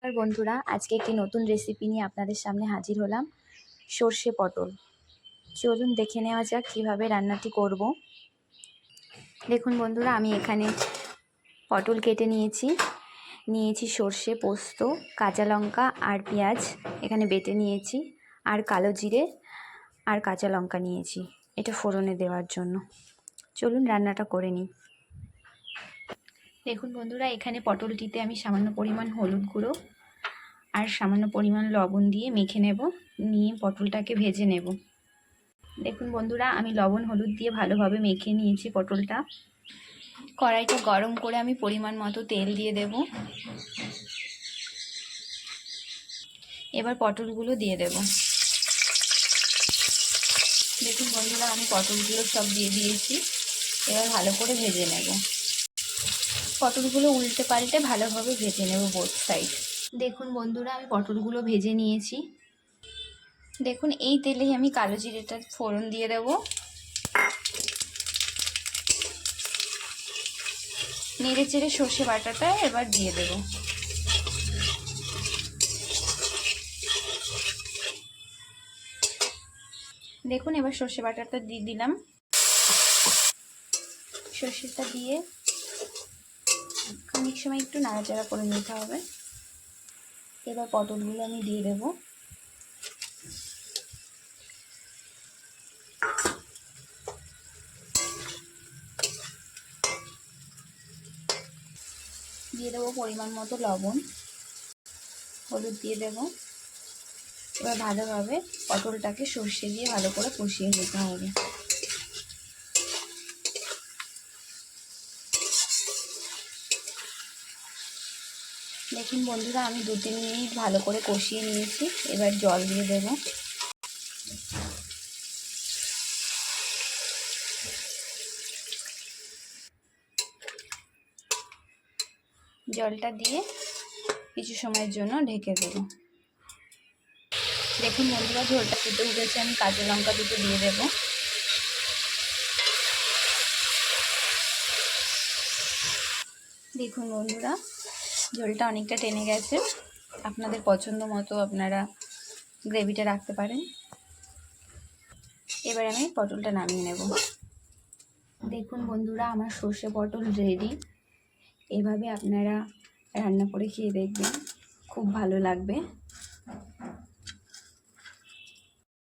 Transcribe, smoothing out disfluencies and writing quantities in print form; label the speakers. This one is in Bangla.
Speaker 1: আর বন্ধুরা, আজকে একটি নতুন রেসিপি নিয়ে আপনাদের সামনে হাজির হলাম। সর্ষে পটল। চলুন দেখে নেওয়া যাক কীভাবে রান্নাটি করব। দেখুন বন্ধুরা, আমি এখানে পটল কেটে নিয়েছি সর্ষে, পোস্ত, কাঁচা লঙ্কা আর পেঁয়াজ এখানে বেটে নিয়েছি, আর কালো জিরে আর কাঁচা লঙ্কা নিয়েছি এটা ফোড়নে দেওয়ার জন্য। চলুন রান্নাটা করে নিই। দেখুন বন্ধুরা, এখানে পটলটিতে আমি সামান্য পরিমাণ হলুদ গুঁড়ো আর সামান্য পরিমাণ লবণ দিয়ে মেখে নেব, নিয়ে পটলটাকে ভেজে নেব। দেখুন বন্ধুরা, আমি লবণ হলুদ দিয়ে ভালোভাবে মেখে নিয়েছি পটলটা। কড়াইটা গরম করে আমি পরিমাণ মতো তেল দিয়ে দেব। এবার পটলগুলো দিয়ে দেব। দেখুন বন্ধুরা, আমি পটলগুলো সব দিয়ে দিয়েছি। এবার ভালো করে ভেজে নেব। পটলগুলো উল্টে পাল্টে ভালোভাবে ভেজে নেব বোথ সাইড। দেখুন বন্ধুরা, আমি পটলগুলো ভেজে নিয়েছি। দেখুন এই তেলেই আমি কালো জিরেটা ফোড়ন দিয়ে দেব। নেড়ে চেড়ে সর্ষে বাটাটা এবার দিয়ে দেব। দেখুন এবার সর্ষে বাটাটা দিয়ে দিলাম। সর্ষেটা দিয়ে খানিক সময় একটু নাড়াচাড়া করে নিতে হবে। এবার পটলগুলো আমি দিয়ে দেব। দিয়ে দেবো পরিমাণ মতো লবণ, হলুদ দিয়ে দেব। এবার ভালোভাবে পটলটাকে সর্ষে দিয়ে ভালো করে কষিয়ে নিতে হবে। দেখুন বন্ধুরা, আমি 2-3 মিনিট ভালো করে কষিয়ে নিয়েছি। এবার জল দিয়ে দেব। জলটা দিয়ে কিছু সময়ের জন্য ঢেকে দেব। দেখুন বন্ধুরা, ঝোলটা ফুটে উঠেছে। আমি কাঁচা লঙ্কা দুটো দিয়ে দেব। দেখুন বন্ধুরা, ঝোলটা অনেকটা টেনে গেছে। আপনাদের পছন্দ মতো আপনারা গ্রেভিটা রাখতে পারেন। এবার আমি পটলটা নামিয়ে নেব। দেখুন বন্ধুরা, আমার সর্ষে পটল রেডি। এভাবে আপনারা রান্না করে খেয়ে দেখবেন, খুব ভালো লাগবে।